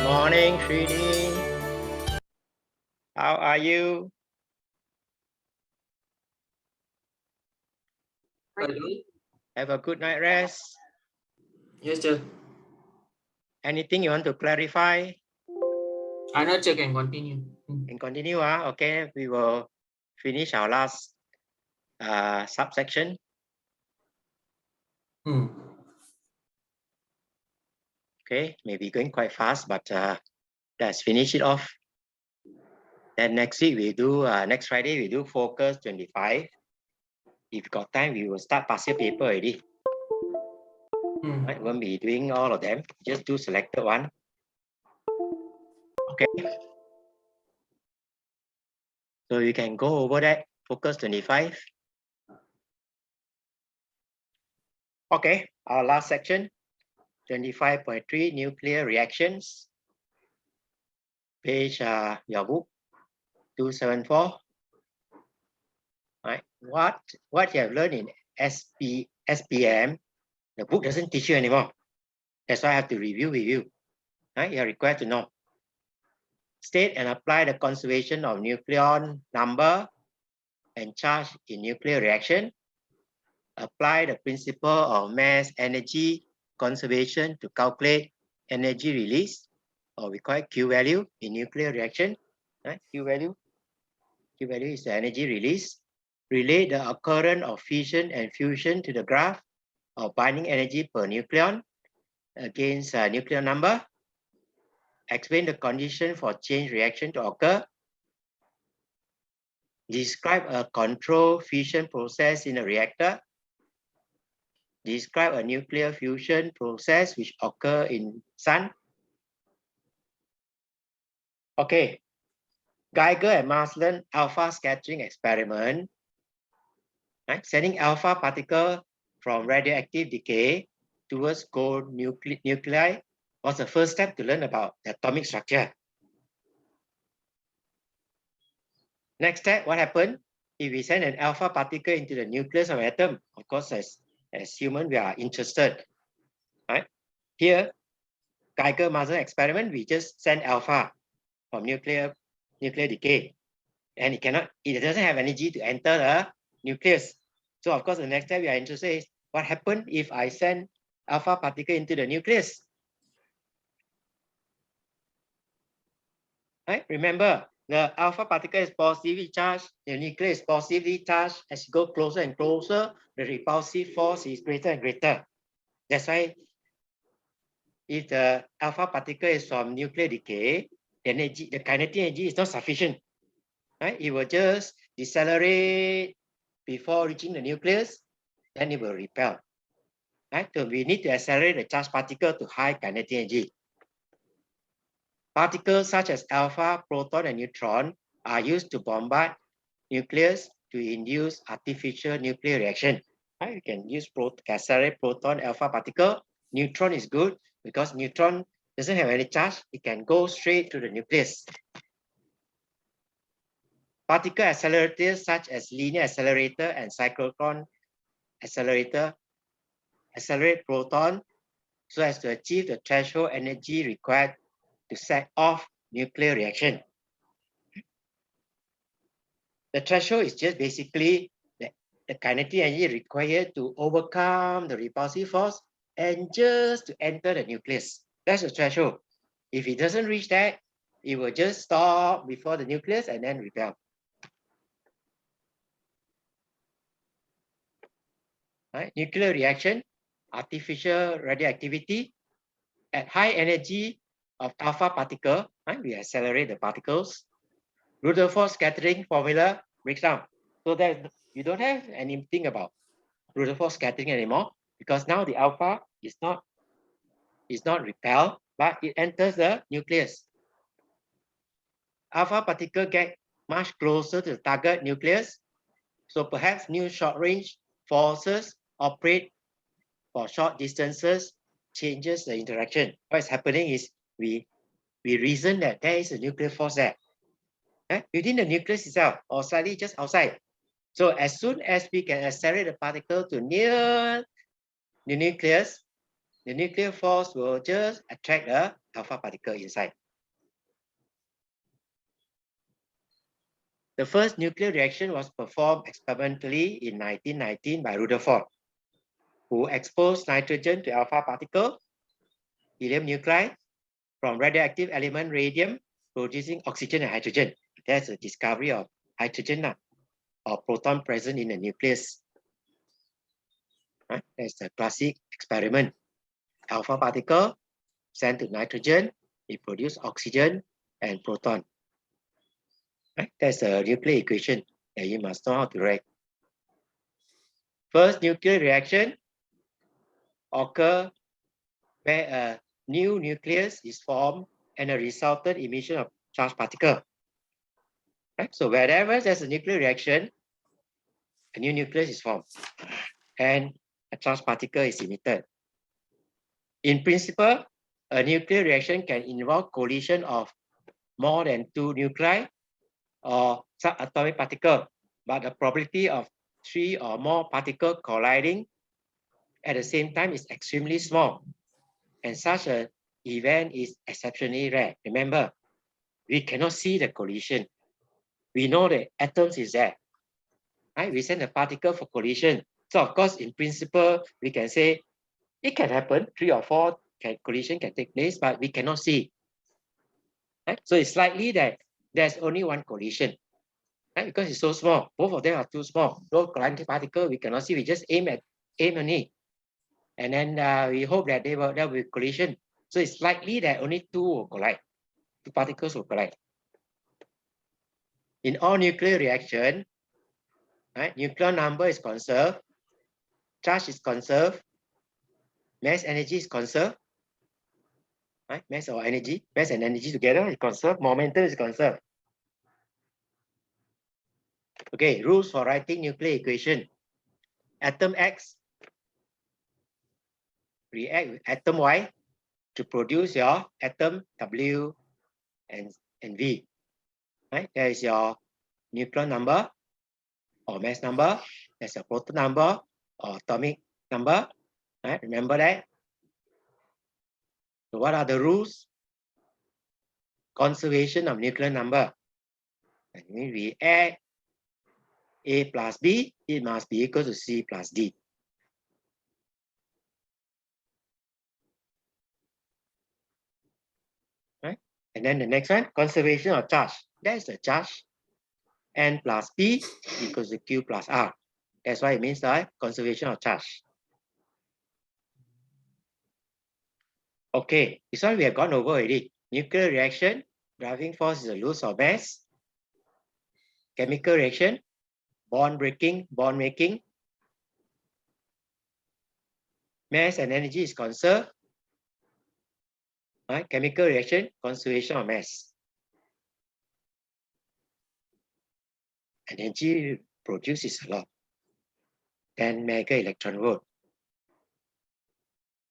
morning, Srini. How are you? Have a good night rest. Yes, sir. Anything you want to clarify? I not sir, can continue. And continue. Okay, we will finish our last subsection. Okay, maybe going quite fast, but let's finish it off. Then next week we do, next Friday we do focus 25. If got time, we will start past year paper already. Right, won't be doing all of them, just do selected one. Okay. So you can go over that, focus 25. Okay, our last section, 25.3, nuclear reactions. Page your book, 274. Right. What you have learned in STPM, the book doesn't teach you anymore. That's why I have to review with you. Right? You are required to know. State and apply the conservation of nucleon number and charge in nuclear reaction. Apply the principle of mass energy conservation to calculate energy release, or we call it Q value in nuclear reaction. Right? Q value is the energy release. Relate the occurrence of fission and fusion to the graph of binding energy per nucleon against nucleon number. Explain the condition for chain reaction to occur. Describe a control fission process in a reactor. Describe a nuclear fusion process which occur in sun. Okay, Geiger and Marsden alpha scattering experiment, right? Sending alpha particle from radioactive decay towards gold nuclei was the first step to learn about the atomic structure. Next step, what happened? If we send an alpha particle into the nucleus of an atom, of course, as human, we are interested, right? Here, Geiger-Marsden experiment, we just send alpha from nuclear decay, and it doesn't have energy to enter the nucleus. So of course, the next step we are interested is what happens if I send alpha particle into the nucleus, right? Remember, the alpha particle is positively charged, the nucleus is positively charged. As you go closer and closer, the repulsive force is greater and greater. That's why if the alpha particle is from nuclear decay, the kinetic energy is not sufficient, right? It will just decelerate before reaching the nucleus, then it will repel, right? So we need to accelerate the charged particle to high kinetic energy. Particles such as alpha, proton, and neutron are used to bombard nucleus to induce artificial nuclear reaction. Right? You can use accelerate proton, alpha particle. Neutron is good because neutron doesn't have any charge. It can go straight to the nucleus. Particle accelerators such as linear accelerator and cyclotron accelerator accelerate proton so as to achieve the threshold energy required to set off nuclear reaction. The threshold is just basically the kinetic energy required to overcome the repulsive force and just to enter the nucleus. That's the threshold. If it doesn't reach that, it will just stop before the nucleus and then repel. Right? Nuclear reaction, artificial radioactivity, at high energy of alpha particle, right? We accelerate the particles. Rutherford scattering formula breaks down. So that you don't have anything about Rutherford scattering anymore, because now the alpha is not repelled, but it enters the nucleus. Alpha particle get much closer to the target nucleus, so perhaps new short-range forces operate for short distances, changes the interaction. What is happening is we reason that there is a nuclear force there, within the nucleus itself or slightly just outside. So as soon as we can accelerate the particle to near the nucleus force will just attract the alpha particle inside. The first nuclear reaction was performed experimentally in 1919 by Rutherford, who exposed nitrogen to alpha particle, helium nuclide, from radioactive element radium, producing oxygen and hydrogen. That's the discovery of hydrogen or proton present in the nucleus. Right? That's the classic experiment. Alpha particle sent to nitrogen, it produces oxygen and proton. Right? That's a nuclear equation that you must know how to write. First nuclear reaction occurs where a new nucleus is formed and a resultant emission of charged particle. Right? So wherever there's a nuclear reaction, a new nucleus is formed and a charged particle is emitted. In principle, a nuclear reaction can involve collision of more than 2 nuclei or subatomic particle, but the probability of 3 or more particles colliding at the same time is extremely small, and such an event is exceptionally rare. Remember, we cannot see the collision. We know the atoms is there. Right? We send a particle for collision. So of course, in principle, we can say it can happen, 3 or 4 collision can take place, but we cannot see. Right? So it's likely that there's only one collision. Right? Because it's so small. Both of them are too small. Those colliding particle we cannot see. We just aim only. And then we hope that there will be collision. So it's likely that only 2 will collide. 2 particles will collide. In all nuclear reaction, right, nuclear number is conserved, charge is conserved, mass energy is conserved, right? Mass or energy, mass and energy together is conserved, momentum is conserved. Okay, rules for writing nuclear equation. Atom X react with atom Y to produce your atom W and V. Right? There is your nuclear number or mass number. There's your proton number or atomic number. Right? Remember that. So what are the rules? Conservation of nuclear number. That means we add A plus B, it must be equal to C plus D. Right? And then the next one, conservation of charge. That's the charge. N plus P equals to Q plus R. That's why it means that conservation of charge. Okay, this one we have gone over already. Nuclear reaction, driving force is the loss of mass. Chemical reaction, bond breaking, bond making. Mass and energy is conserved. Right? Chemical reaction, conservation of mass. Energy produced is a lot. 10 mega electron volt.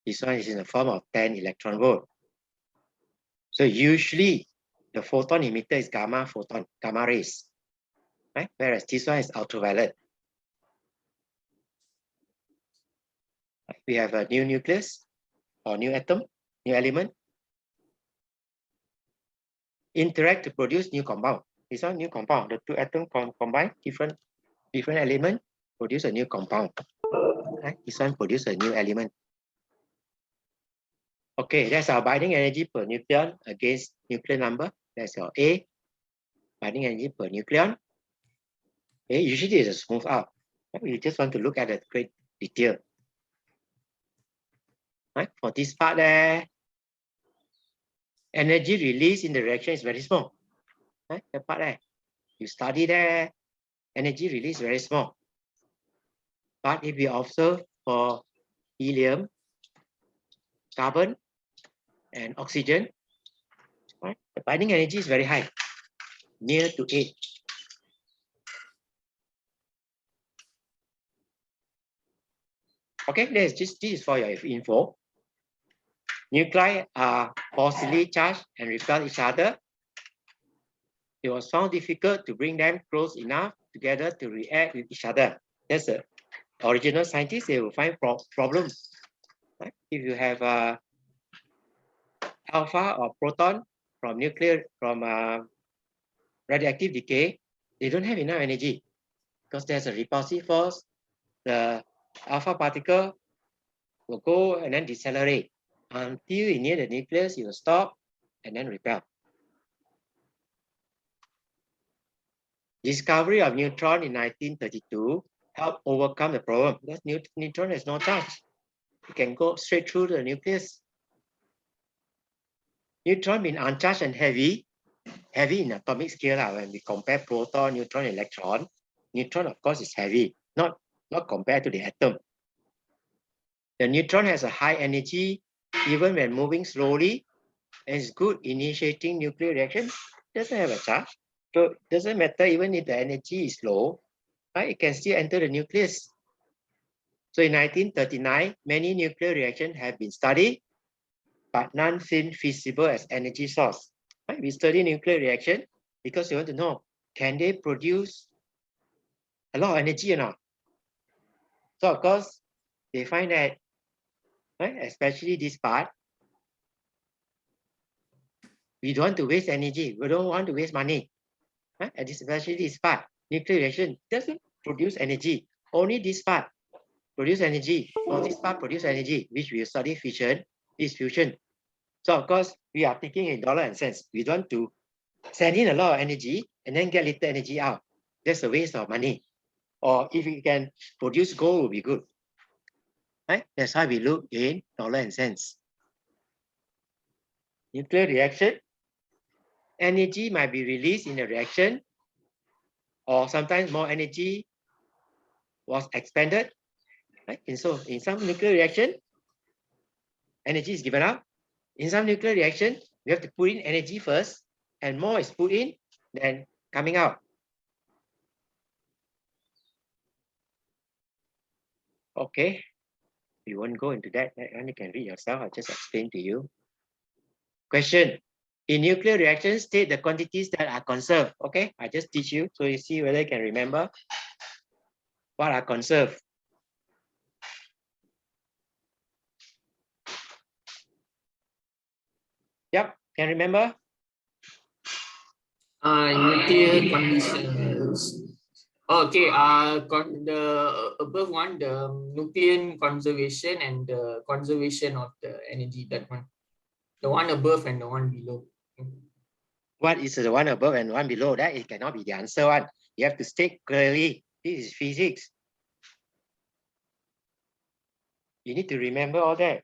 This one is in the form of 10 electron volt. So usually the photon emitter is gamma photon, gamma rays. Right? Whereas this one is ultraviolet. We have a new nucleus or new atom, new element. Interact to produce new compound. This one new compound. The 2 atoms combine different element, produce a new compound. Right? This one produce a new element. Okay, that's our binding energy per nucleon against nuclear number. That's your A. Binding energy per nucleon. Okay, usually it's a smooth out. We just want to look at the great detail. Right? For this part there, energy release in the reaction is very small. Right? The part there, you study there, energy release very small. But if you observe for helium, carbon, and oxygen, right, the binding energy is very high, near to 8. Okay, this is for your info. Nuclei are positively charged and repel each other. It was found difficult to bring them close enough together to react with each other. That's the original scientists, they will find problems. Right? If you have alpha or proton from radioactive decay, they don't have enough energy because there's a repulsive force. The alpha particle will go and then decelerate until near the nucleus, it will stop and then repel. Discovery of neutron in 1932 helped overcome the problem because neutron has no charge. It can go straight through the nucleus. Neutron being uncharged and heavy in atomic scale. When we compare proton, neutron, electron, neutron of course is heavy, not compared to the atom. The neutron has a high energy even when moving slowly and is good initiating nuclear reaction. Doesn't have a charge. So it doesn't matter even if the energy is low, right? It can still enter the nucleus. So in 1939, many nuclear reactions have been studied, but none seem feasible as energy source. Right? We study nuclear reaction because we want to know, can they produce a lot of energy or not? So of course, they find that, right, especially this part, we don't want to waste energy. We don't want to waste money. Right? And especially this part, nuclear reaction doesn't produce energy. Only this part produce energy, or this part produce energy, which we study fission, is fusion. So of course, we are thinking in dollar and cents. We don't want to send in a lot of energy and then get little energy out. That's a waste of money. Or if we can produce gold, will be good. Right? That's why we look in dollar and cents. Nuclear reaction, energy might be released in a reaction, or sometimes more energy was expended. Right? And so in some nuclear reaction, energy is given out. In some nuclear reaction, we have to put in energy first, and more is put in than coming out. Okay, we won't go into that. You can read yourself. I'll just explain to you. Question. In nuclear reactions, state the quantities that are conserved. Okay, I just teach you so you see whether you can remember what are conserved. Yep, can remember? Nuclear conditions. Okay, the above one, the nuclear conservation and the conservation of the energy, that one. The one above and the one below. What is the one above and one below? That it cannot be the answer one. You have to state clearly. This is physics. You need to remember all that.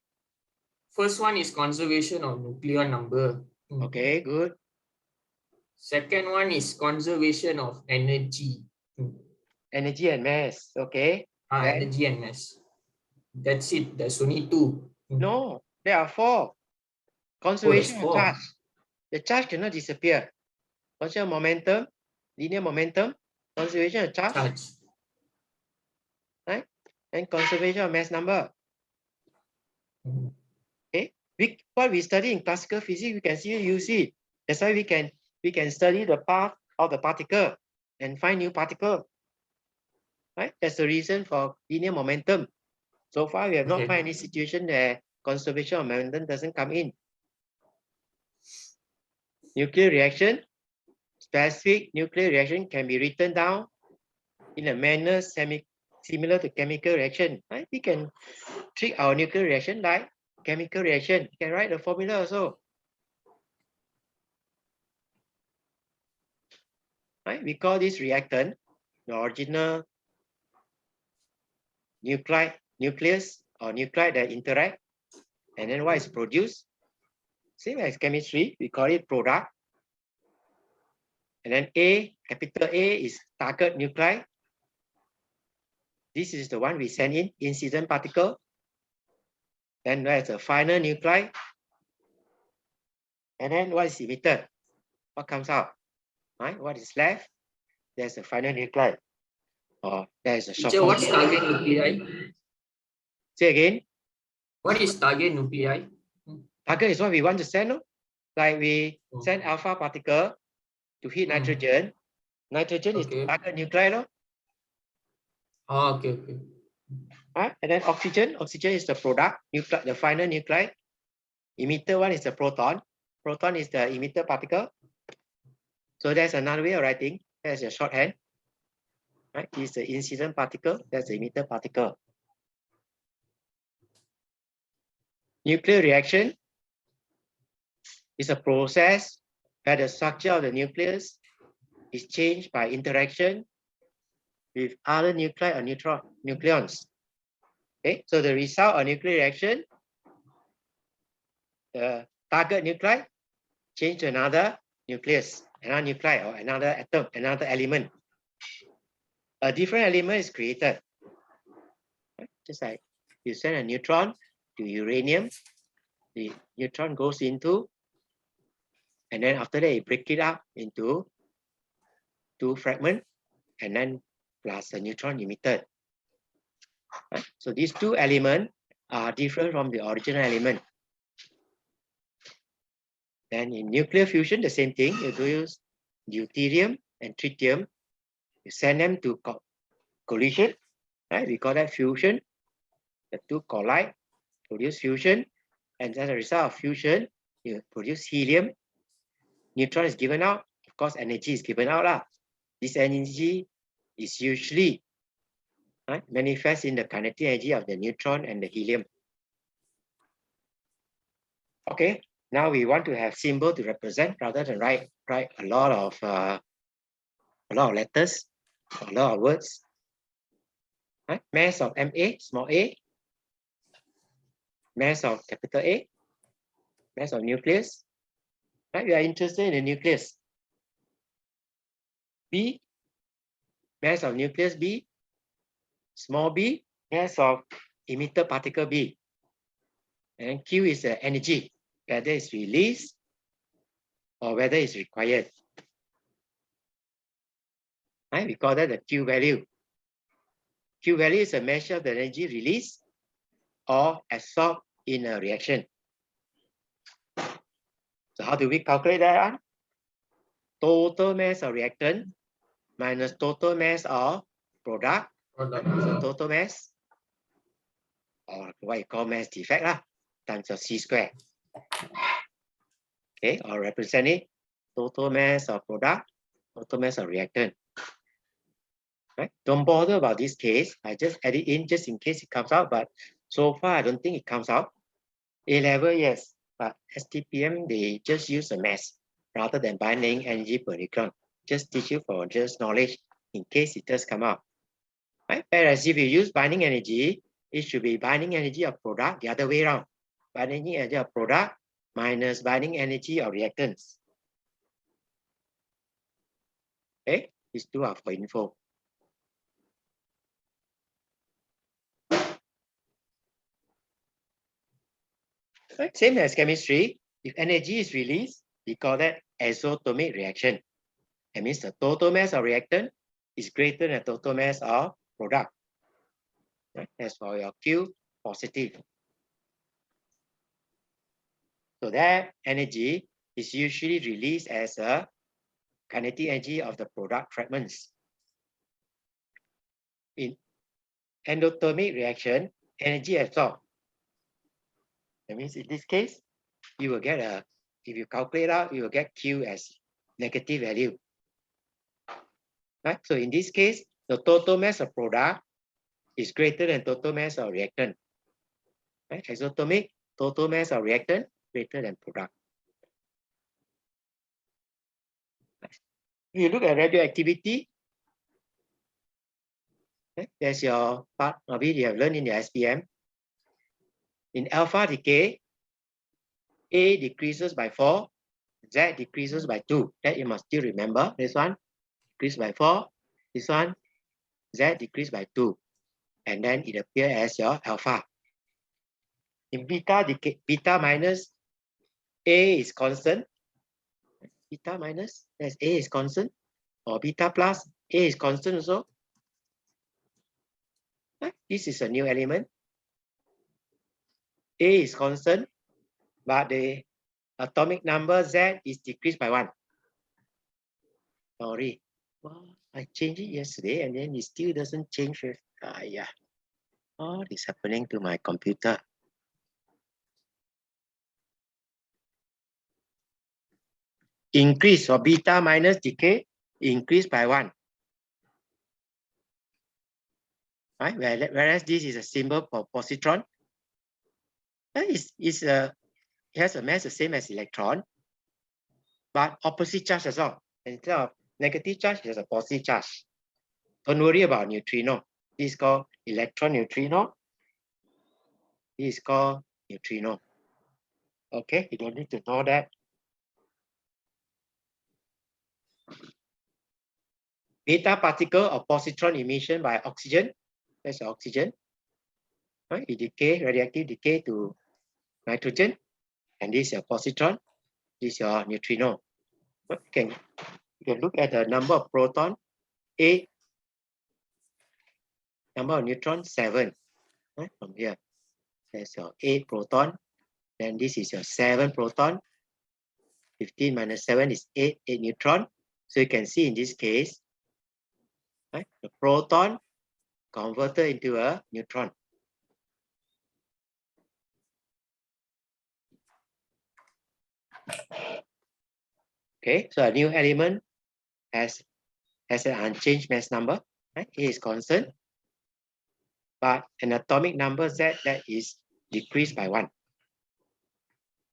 First one is conservation of nucleon number. Okay, good. Second one is conservation of energy. Energy and mass. Okay. Energy and mass. That's it. There's only two. No, there are four. Conservation of charge. The charge cannot disappear. Conservation of momentum, linear momentum, conservation of charge. Right? And conservation of mass number. Okay. What we study in classical physics, we can still use it. That's why we can study the path of the particle and find new particle. Right? That's the reason for linear momentum. So far, we have not found any situation where conservation of momentum doesn't come in. Nuclear reaction, specific nuclear reaction can be written down in a manner similar to chemical reaction. Right? We can treat our nuclear reaction like chemical reaction. You can write the formula also. Right? We call this reactant the original nucleus or nuclide that interact, and then what is produced? Same as chemistry, we call it product. And then capital A is target nuclide. This is the one we send in, incident particle. Then there's a final nuclide. And then what is emitted? What comes out? Right? What is left? There's a final nuclide. Or there's a short form. What's target nuclei? Say again. What is target nuclei? Target is what we want to send. No? Like we send alpha particle to hit nitrogen. Nitrogen is the target nuclide. No? Oh, okay. Right? And then oxygen is the product, the final nuclide. Emitter one is the proton. Proton is the emitter particle. So that's another way of writing. That's a shorthand. Right? Is the incident particle. That's the emitter particle. Nuclear reaction is a process where the structure of the nucleus is changed by interaction with other nuclei or nucleons. Okay, so the result of nuclear reaction, the target nuclei change to another nucleus, another nuclei or another atom, another element. A different element is created. Just like you send a neutron to uranium, the neutron goes into, and then after that you break it up into two fragments, and then plus a neutron emitted. So these two elements are different from the original element. Then in nuclear fusion, the same thing. You use deuterium and tritium. You send them to collision, right? We call that fusion. The two collide, produce fusion, and as a result of fusion, you produce helium. Neutron is given out. Of course, energy is given out lah. This energy is usually manifest in the kinetic energy of the neutron and the helium. Okay, now we want to have symbol to represent rather than write a lot of letters, a lot of words. Right? Mass of Ma, small a, mass of capital A, mass of nucleus. Right? We are interested in the nucleus. B, mass of nucleus B, small b, mass of emitter particle B. And Q is the energy, whether it's released or whether it's required. Right? We call that the Q value. Q value is a measure of the energy released or absorbed in a reaction. So how do we calculate that? Total mass of reactant minus total mass of product. So total mass, or what you call mass defect lah, times of C squared. Okay, or represent it, total mass of product, total mass of reactant. Right? Don't bother about this case. I just add it in just in case it comes out, but so far I don't think it comes out. A level, yes, but STPM, they just use a mass rather than binding energy per electron. Just teach you for just knowledge in case it does come out. Right? Whereas if you use binding energy, it should be binding energy of product the other way around. Binding energy of product minus binding energy of reactants. Okay, these two are for info. Right? Same as chemistry, if energy is released, we call that exothermic reaction. That means the total mass of reactant is greater than the total mass of product. Right? As for your Q, positive. So that energy is usually released as a kinetic energy of the product fragments. In endothermic reaction, energy absorbed. That means in this case, you will get if you calculate out, you will get Q as negative value. Right? So in this case, the total mass of product is greater than total mass of reactant. Right? Exothermic, total mass of reactant greater than product. If you look at radioactivity, okay, there's your part of it you have learned in the SPM. In alpha decay, A decreases by 4, Z decreases by 2. That you must still remember. This one decrease by 4, this one Z decrease by 2. And then it appears as your alpha. In beta decay, beta minus, A is constant. Beta minus, that's A is constant. Or beta plus, A is constant also. This is a new element. A is constant, but the atomic number Z is decreased by 1. Sorry. Well, I changed it yesterday and then it still doesn't change. Yeah. What is happening to my computer? increase, or beta minus decay, increase by 1. Right? Whereas this is a symbol for positron. It has a mass the same as electron, but opposite charge as well. Instead of negative charge, it has a positive charge. Don't worry about neutrino. This is called electron neutrino. This is called neutrino. Okay, you don't need to know that. Beta particle or positron emission by oxygen. That's oxygen. Right? It decay, radioactive decay to nitrogen. And this is your positron. This is your neutrino. You can look at the number of proton, 8. Number of neutron, 7. Right? From here, there's your 8 proton. Then this is your 7 proton. 15 minus 7 is 8 neutron. So you can see in this case, right, the proton converted into a neutron. Okay, so a new element has an unchanged mass number, right? A is constant, but an atomic number Z that is decreased by 1.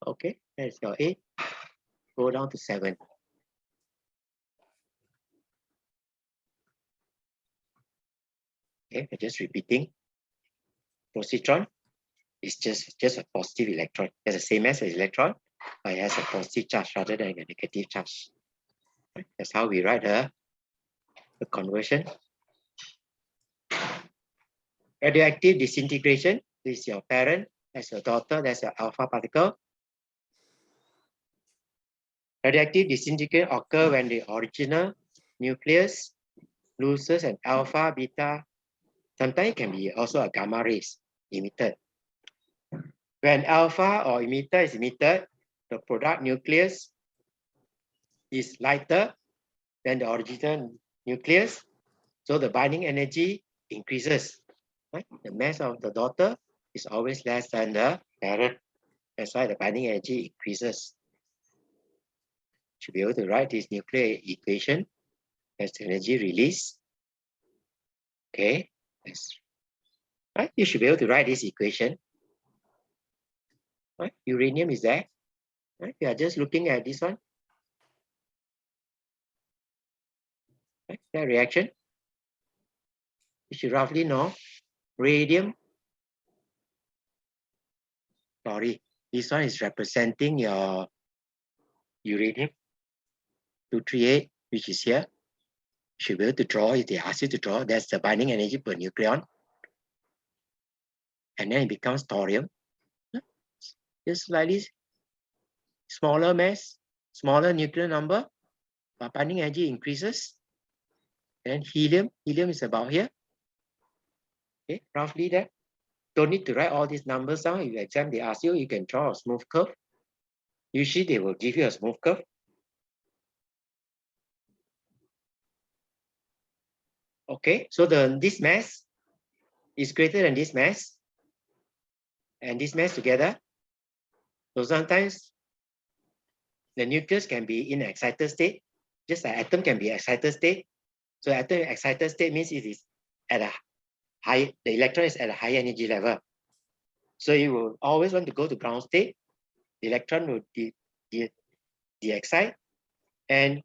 Okay, that's your A. Go down to 7. Okay, just repeating. Positron is just a positive electron. It's the same as an electron, but it has a positive charge rather than a negative charge. Right? That's how we write the conversion. Radioactive disintegration, this is your parent, that's your daughter, that's your alpha particle. Radioactive disintegration occurs when the original nucleus loses an alpha, beta. Sometimes it can be also a gamma rays emitted. When alpha or emitter is emitted, the product nucleus is lighter than the original nucleus, so the binding energy increases. Right? The mass of the daughter is always less than the parent. That's why the binding energy increases. Should be able to write this nuclear equation as the energy release. Okay, yes. Right? You should be able to write this equation. Right? Uranium is there. Right? We are just looking at this one. Right? That reaction. You should roughly know radium. Sorry, this one is representing your uranium 238, which is here. You should be able to draw. If they ask you to draw, that's the binding energy per nucleon. And then it becomes thorium. Just slightly smaller mass, smaller nuclear number, but binding energy increases. And helium is about here. Okay, roughly that. Don't need to write all these numbers down. If exam they ask you, you can draw a smooth curve. Usually they will give you a smooth curve. Okay, so this mass is greater than this mass and this mass together. So sometimes the nucleus can be in excited state, just like atom can be excited state. So atom excited state means it is at a high, the electron is at a high energy level. So you will always want to go to ground state. The electron will de-excite and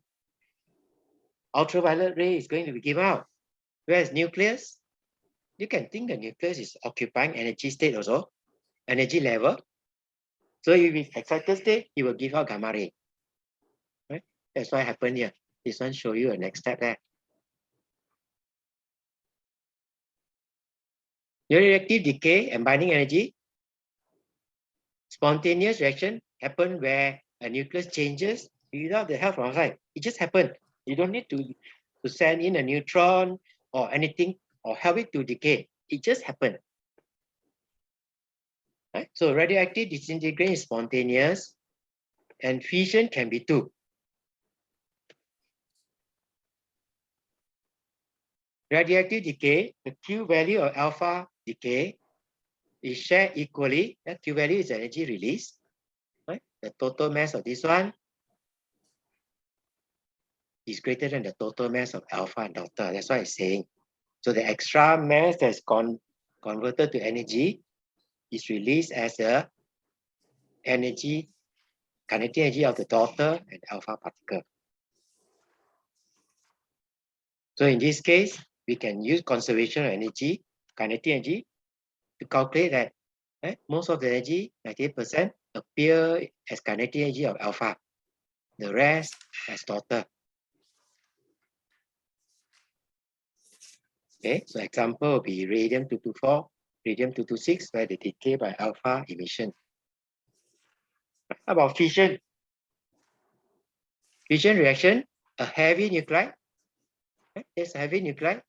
ultraviolet ray is going to be given out. Whereas nucleus, you can think the nucleus is occupying energy state also, energy level. So if it's excited state, it will give out gamma ray. Right? That's what happened here. This one show you a next step there. Radioactive decay and binding energy. Spontaneous reaction happen where a nucleus changes without the help from outside. It just happened. You don't need to send in a neutron or anything or help it to decay. It just happened. Right? So radioactive disintegration is spontaneous and fission can be too. Radioactive decay, the Q value of alpha decay is shared equally. That Q value is energy release. Right? The total mass of this one is greater than the total mass of alpha and delta. That's what it's saying. So the extra mass that's converted to energy is released as a energy, kinetic energy of the daughter and alpha particle. So in this case, we can use conservation of energy, kinetic energy, to calculate that most of the energy, 98%, appear as kinetic energy of alpha. The rest as daughter. Okay, so example will be radium-224, radium-226, where they decay by alpha emission. How about fission? Fission reaction, a heavy nuclide, there's a heavy nuclide,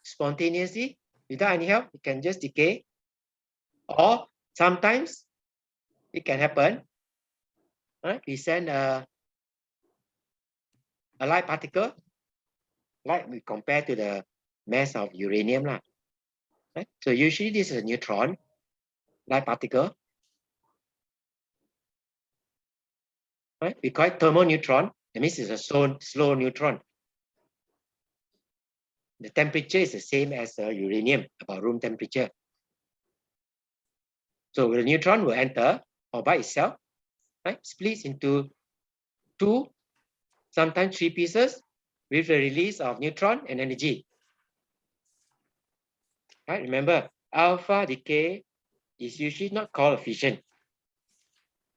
spontaneously, without any help, it can just decay. Or sometimes it can happen. Right? We send a light particle, light we compare to the mass of uranium. Right? So usually this is a neutron, light particle. Right? We call it thermoneutron. That means it's a slow neutron. The temperature is the same as uranium, about room temperature. So the neutron will enter or by itself, right? Splits into 2, sometimes 3 pieces with the release of neutron and energy. Right? Remember, alpha decay is usually not called a fission.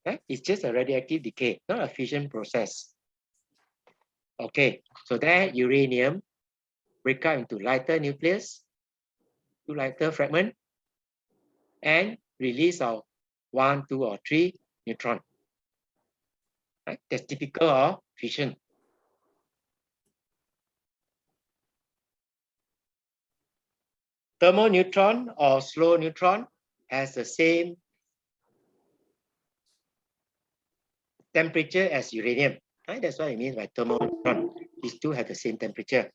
Right? It's just a radioactive decay, not a fission process. Okay, so that uranium break up into lighter nucleus, 2 lighter fragment, and release of 1, 2, or 3 neutron. Right? That's typical of fission. Thermoneutron or slow neutron has the same temperature as uranium. Right? That's what it means by thermoneutron. These two have the same temperature.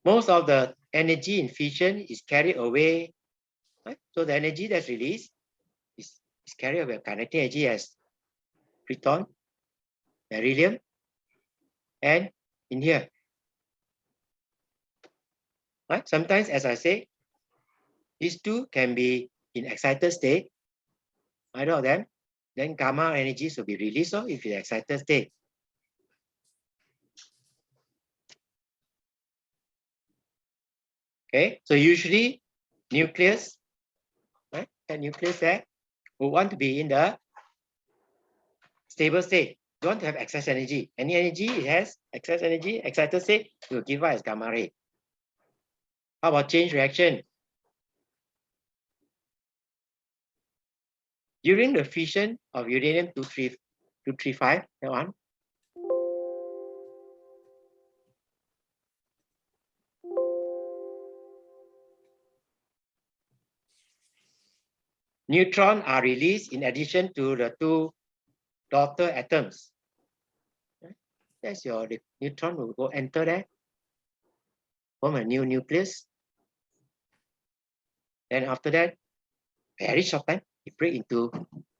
Most of the energy in fission is carried away. Right? So the energy that's released is carried away kinetic energy as proton, beryllium, and in here. Right? Sometimes, as I say, these two can be in excited state, either of them, then gamma energies will be released if it's excited state. Okay, so usually nucleus, right? That nucleus there will want to be in the stable state. You want to have excess energy. Any energy it has excess energy, excited state, it will give out as gamma ray. How about change reaction? During the fission of uranium-235, that one, neutrons are released in addition to the 2 daughter atoms. That's the neutron will go enter there, form a new nucleus. Then after that, very short time, it break into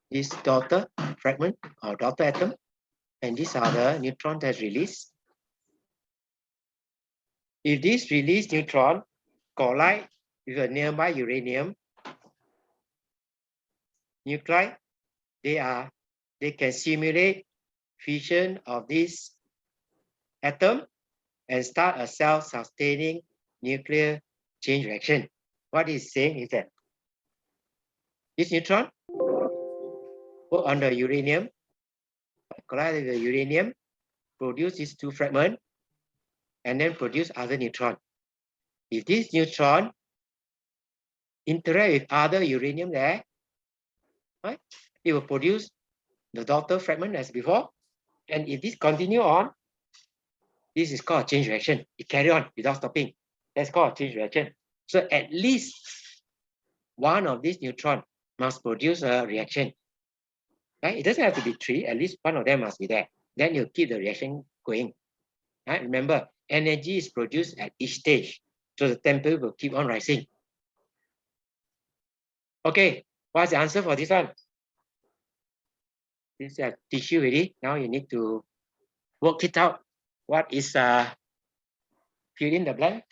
this daughter fragment or daughter atom, and these are the neutrons that's released. If this released neutron collide with a nearby uranium nuclide, they can simulate fission of this atom and start a self-sustaining nuclear chain reaction. What it's saying is that this neutron go on the uranium, collide with the uranium, produce these 2 fragments, and then produce other neutron. If this neutron interact with other uranium there, right, it will produce the daughter fragment as before. And if this continue on, this is called a chain reaction. It carry on without stopping. That's called a chain reaction. So at least one of these neutrons must produce a reaction. Right? It doesn't have to be 3, at least one of them must be there. Then you keep the reaction going. Right? Remember, energy is produced at each stage. So the temperature will keep on rising. Okay, what's the answer for this one? This is tissue already. Now you need to work it out. What is fill in the blank?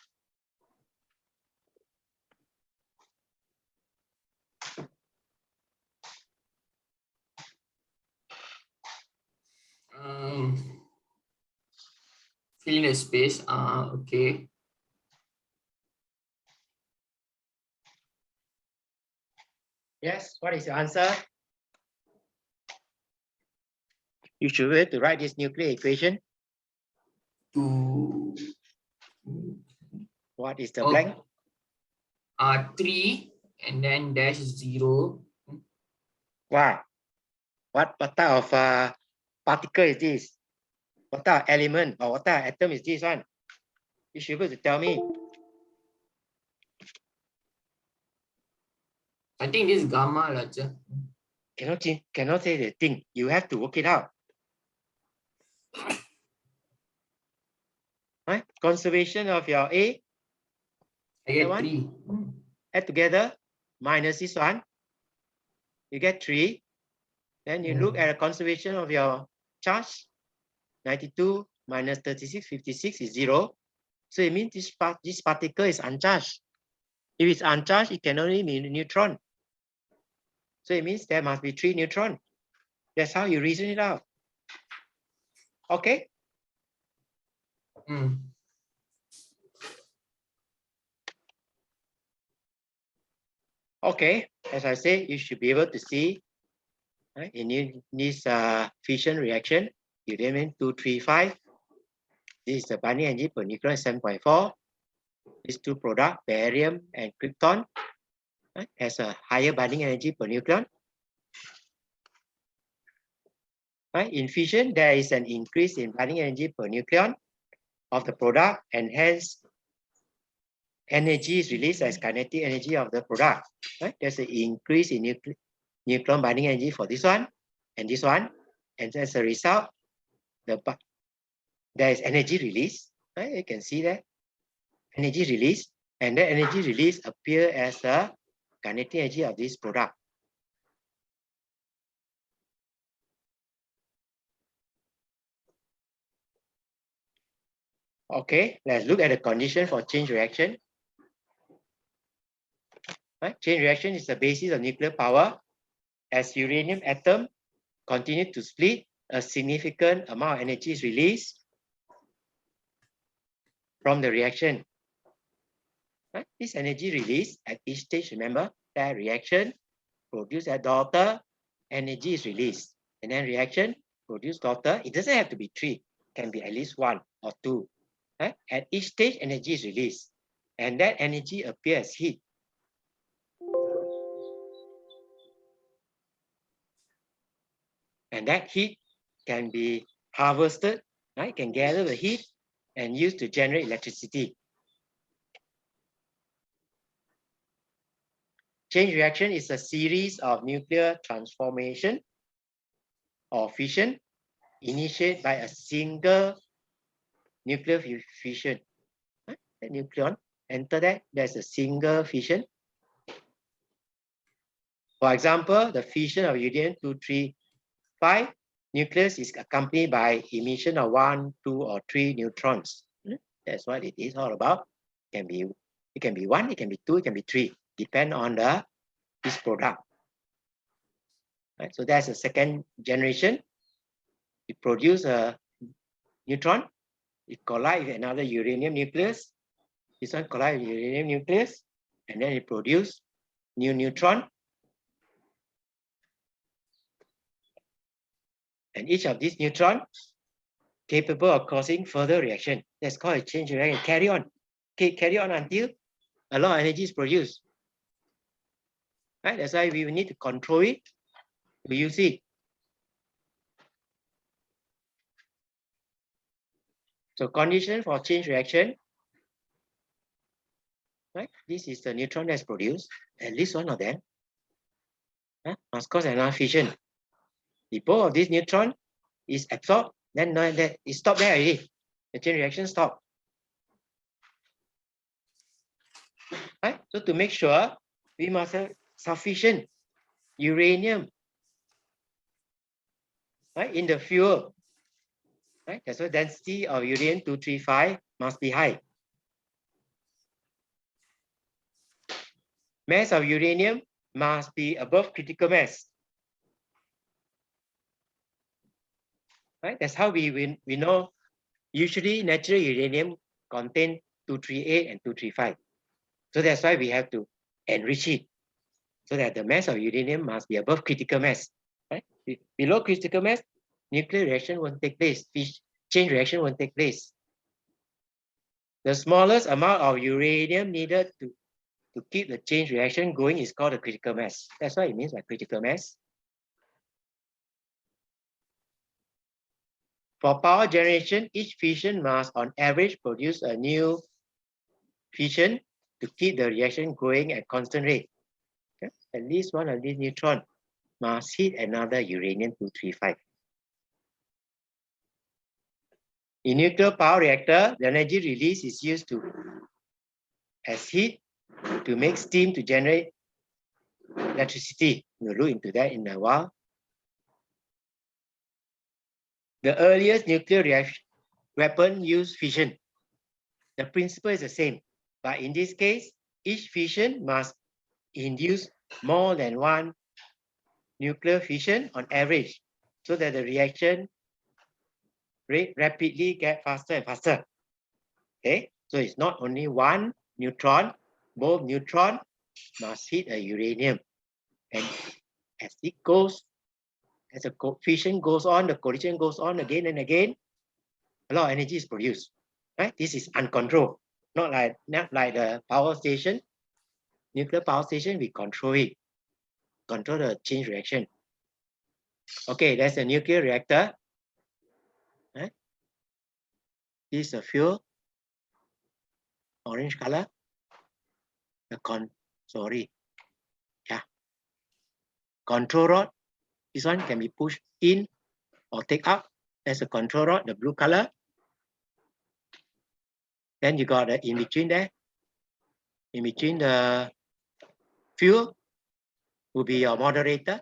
Fill in the space. Okay. Yes, what is your answer? You should be able to write this nuclear equation. What is the blank? 3 and then dash 0. Wow. What type of particle is this? What type of element or what type of atom is this one? You should be able to tell me. I think this is gamma lah. Cannot say the thing. You have to work it out. Right? Conservation of your A. I get 3. Add together minus this one. You get 3. Then you look at the conservation of your charge. 92 minus 36, 56 is 0. So it means this particle is uncharged. If it's uncharged, it can only be a neutron. So it means there must be 3 neutrons. That's how you reason it out. Okay? Okay, as I say, you should be able to see right, in this fission reaction, uranium 235. This is the binding energy per nucleon 7.4. These two products, barium and krypton, right, has a higher binding energy per nucleon. Right? In fission, there is an increase in binding energy per nucleon of the product, and hence energy is released as kinetic energy of the product. Right? There's an increase in nucleon binding energy for this one and this one, and as a result, there is energy release. Right? You can see that energy release, and that energy release appear as a kinetic energy of this product. Okay, let's look at the condition for chain reaction. Right? Chain reaction is the basis of nuclear power. As uranium atom continue to split, a significant amount of energy is released from the reaction. Right? This energy release at each stage, remember, that reaction produce a daughter, energy is released. And then reaction produce daughter. It doesn't have to be 3, it can be at least 1 or 2. Right? At each stage, energy is released. And that energy appears as heat. And that heat can be harvested, right? Can gather the heat and used to generate electricity. Chain reaction is a series of nuclear transformation or fission initiated by a single nuclear fission. Right? The nucleon enter that, there's a single fission. For example, the fission of uranium-235 nucleus is accompanied by emission of 1, 2, or 3 neutrons. That's what it is all about. It can be 1, it can be 2, it can be 3, depend on this product. Right? So that's a second generation. It produces a neutron. It collides with another uranium nucleus. This one collides with uranium nucleus, and then it produces new neutron. And each of these neutrons capable of causing further reaction. That's called a chain reaction. Carry on. Okay, carry on until a lot of energy is produced. Right? That's why we need to control it. We use it. So condition for chain reaction. Right? This is the neutron that's produced. At least one of them must cause another fission. If both of these neutron is absorbed, then that it stopped there already. The chain reaction stopped. Right? So to make sure, we must have sufficient uranium right? In the fuel, right? So density of uranium-235 must be high. Mass of uranium must be above critical mass. Right? That's how we know. Usually natural uranium contain 238 and 235. So that's why we have to enrich it so that the mass of uranium must be above critical mass. Right? Below critical mass, nuclear reaction won't take place. Chain reaction won't take place. The smallest amount of uranium needed to keep the chain reaction going is called the critical mass. That's what it means by critical mass. For power generation, each fission must on average produce a new fission to keep the reaction going at constant rate. Okay? At least one of these neutron must hit another uranium-235. In nuclear power reactor, the energy release is used as heat to make steam to generate electricity. We'll look into that in a while. The earliest nuclear weapon used fission. The principle is the same, but in this case, each fission must induce more than one nuclear fission on average, so that the reaction rate rapidly get faster and faster. Okay, so it's not only one neutron, both neutron must hit a uranium, and as it goes, as the fission goes on, the collision goes on again and again, a lot of energy is produced. Right? This is uncontrolled, not like the power station, nuclear power station. We control it, control the chain reaction. Okay, that's a nuclear reactor. Right? This is a fuel, orange color. Control rod. This one can be pushed in or take out. That's a control rod, the blue color. Then you got the in between there. In between the fuel will be your moderator.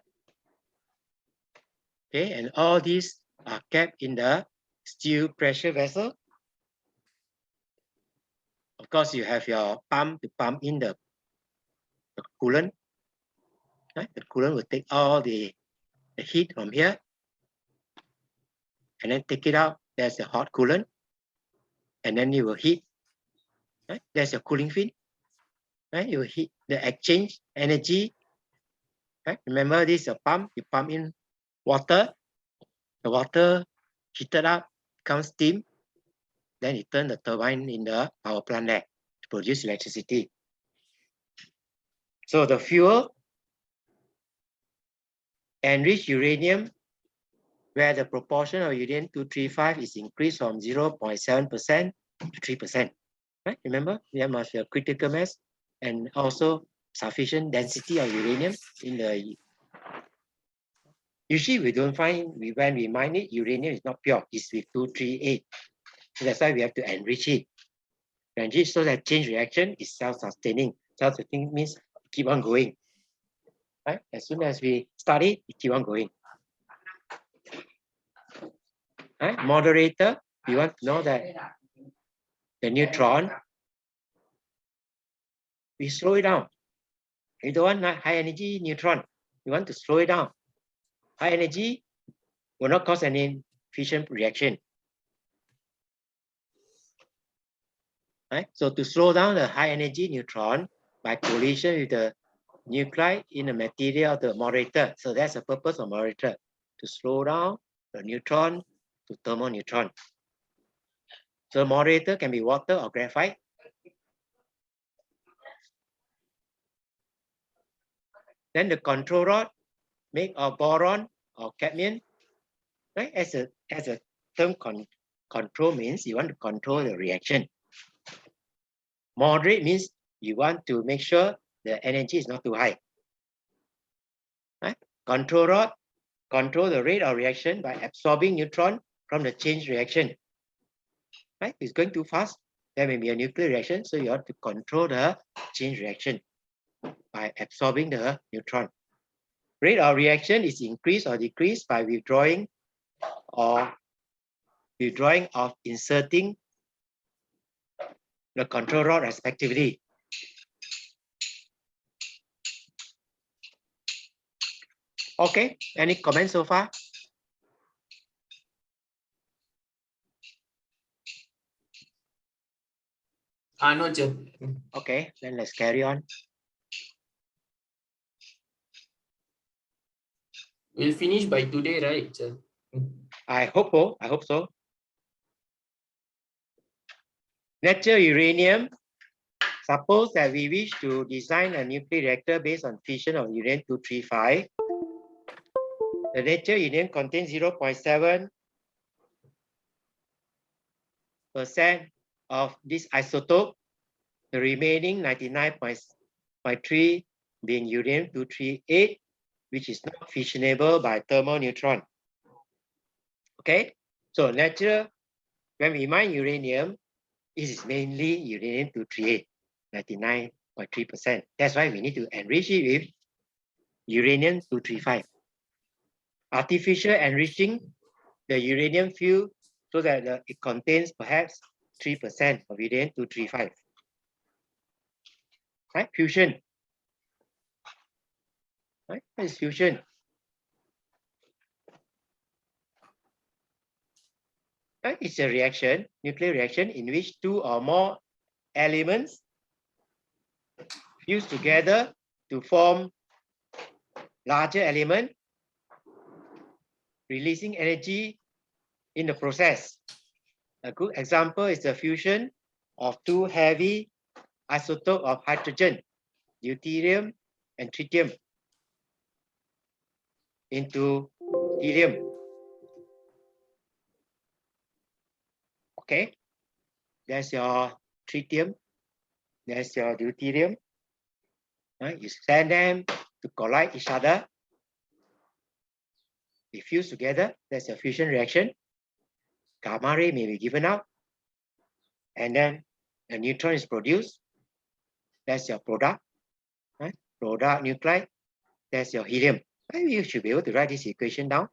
Okay, and all these are kept in the steel pressure vessel. Of course, you have your pump to pump in the coolant. Right? The coolant will take all the heat from here and then take it out. There's the hot coolant, and then you will heat. Right? There's a cooling fin. Right? You will heat the exchange energy. Right? Remember, this is a pump. You pump in water. The water heated up, comes steam. Then you turn the turbine in the power plant there to produce electricity. So the fuel enriched uranium, where the proportion of uranium-235 is increased from 0.7% to 3%. Right? Remember, there must be a critical mass and also sufficient density of uranium in the. Usually we don't find, when we mine it, uranium is not pure, it's with 238. So that's why we have to enrich it. Enrich so that chain reaction is self-sustaining. Self-sustaining means keep on going. Right? As soon as we start it, keep on going. Right? Moderator, we want to know that the neutron, we slow it down. We don't want high energy neutron. We want to slow it down. High energy will not cause any fission reaction. Right? So to slow down the high energy neutron by collision with the nuclide in the material of the moderator. So that's the purpose of moderator, to slow down the neutron to thermal neutron. So moderator can be water or graphite. Then the control rod made of boron or cadmium. Right? As a term, control means you want to control the reaction. Moderate means you want to make sure the energy is not too high. Right? Control rod control the rate of reaction by absorbing neutron from the chain reaction. Right? It's going too fast, there may be a nuclear reaction, so you have to control the chain reaction by absorbing the neutron. Rate of reaction is increased or decreased by withdrawing or withdrawing of inserting the control rod respectively. Okay, any comments so far? No, Chair. Okay, then let's carry on. We'll finish by today, right, Chair? I hope so. I hope so. Natural uranium. Suppose that we wish to design a nuclear reactor based on fission of uranium-235. The natural uranium contains 0.7% of this isotope. The remaining 99.3 being uranium-238, which is not fissionable by thermal neutron. Okay, so natural, when we mine uranium, it is mainly uranium-238, 99.3%. That's why we need to enrich it with uranium-235. Artificial enriching the uranium fuel so that it contains perhaps 3% of uranium-235. Right? Fusion. Right? What is fusion? Right? It's a reaction, nuclear reaction, in which two or more elements fuse together to form larger element, releasing energy in the process. A good example is the fusion of two heavy isotopes of hydrogen, deuterium and tritium, into helium. Okay, there's your tritium, there's your deuterium. Right? You send them to collide each other. They fuse together. That's a fusion reaction. Gamma ray may be given out, and then a neutron is produced. That's your product. Right? Product nuclide. That's your helium. Right? You should be able to write this equation down,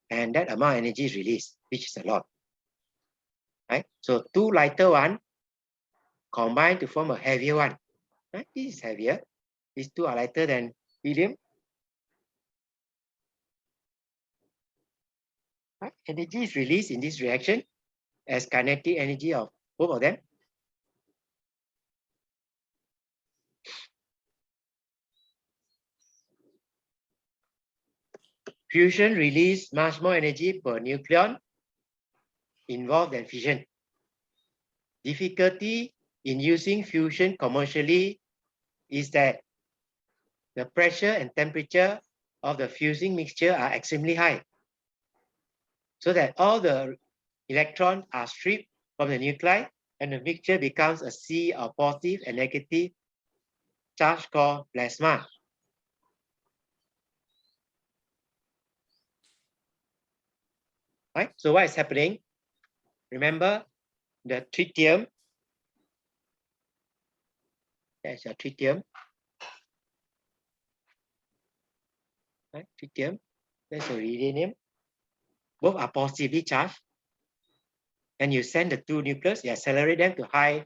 and that amount of energy is released, which is a lot. Right? So two lighter one combine to form a heavier one. Right? This is heavier. These two are lighter than helium. Right? Energy is released in this reaction as kinetic energy of both of them. Fusion release much more energy per nucleon involved than fission. Difficulty in using fusion commercially is that the pressure and temperature of the fusing mixture are extremely high, so that all the electrons are stripped from the nuclei and the mixture becomes a sea of positive and negative charge called plasma. Right? So what is happening? Remember the tritium. That's a tritium. Right? Tritium. That's a uranium. Both are positively charged. And you send the two nucleus, you accelerate them to high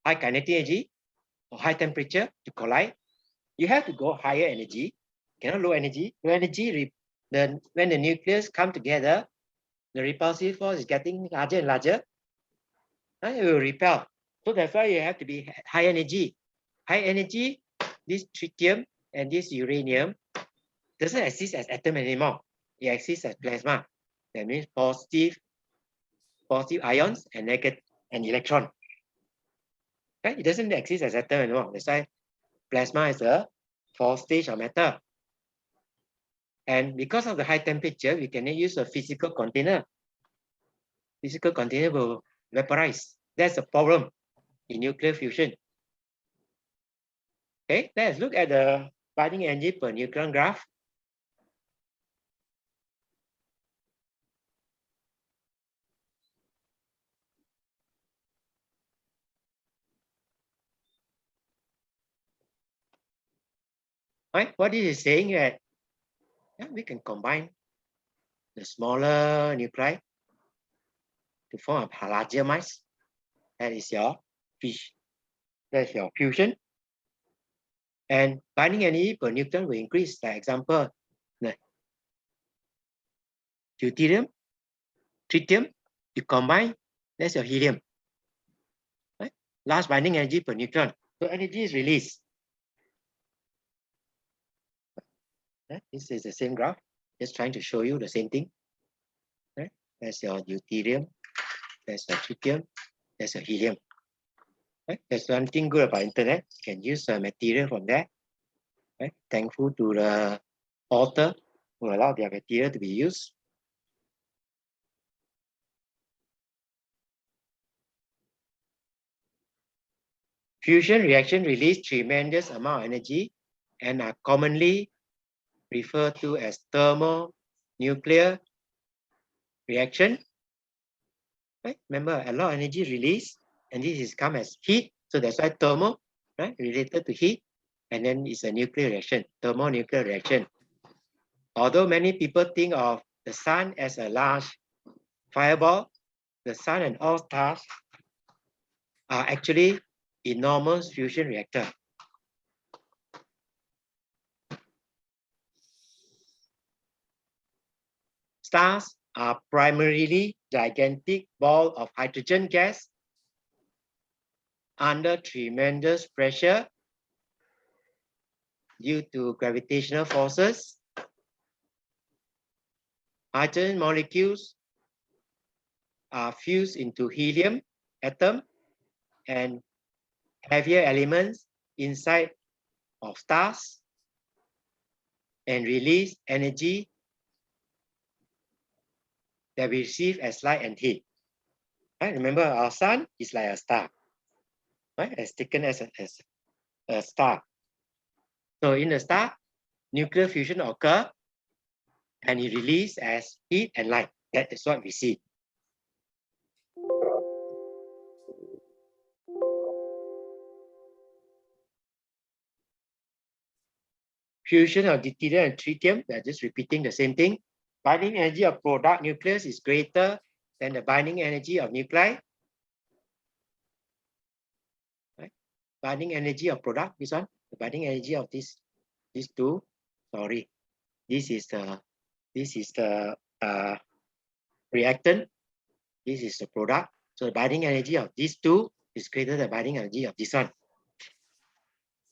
kinetic energy or high temperature to collide. You have to go higher energy, cannot low energy. Low energy, when the nucleus come together, the repulsive force is getting larger and larger, and it will repel. So that's why you have to be high energy. High energy, this tritium and this uranium doesn't exist as atom anymore. It exists as plasma. That means positive ions and negative and electron. Right? It doesn't exist as atom anymore. That's why plasma is a fourth stage of matter. And because of the high temperature, we can use a physical container. Physical container will vaporize. That's a problem in nuclear fusion. Okay, let's look at the binding energy per neutron graph. Right, what this is saying that we can combine the smaller nuclei to form a larger mass. That is your That's your fusion. And binding energy per neutron will increase. For example, deuterium, tritium, you combine, that's your helium. Right? Large binding energy per neutron. So energy is released. Right? This is the same graph, just trying to show you the same thing. Right? That's your deuterium, that's your tritium, that's your helium. Right? There's one thing good about internet. You can use material from there. Right? Thankful to the author who allowed their material to be used. Fusion reaction release tremendous amount of energy and are commonly referred to as thermonuclear reaction. Right? Remember, a lot of energy released, and this is come as heat, so that's why thermo, right, related to heat, and then it's a nuclear reaction, thermonuclear reaction. Although many people think of the sun as a large fireball, the sun and all stars are actually enormous fusion reactor. Stars are primarily gigantic ball of hydrogen gas under tremendous pressure due to gravitational forces. Hydrogen molecules are fused into helium atom and heavier elements inside of stars and release energy that we receive as light and heat. Right? Remember, our sun is like a star, right? It's taken as a star. So in the star, nuclear fusion occur and it release as heat and light. That is what we see. Fusion of deuterium and tritium, they're just repeating the same thing. Binding energy of product nucleus is greater than the binding energy of nuclei. Right? Binding energy of product, this one, the binding energy of these two. Sorry, this is the reactant. This is the product. So the binding energy of these two is greater than the binding energy of this one.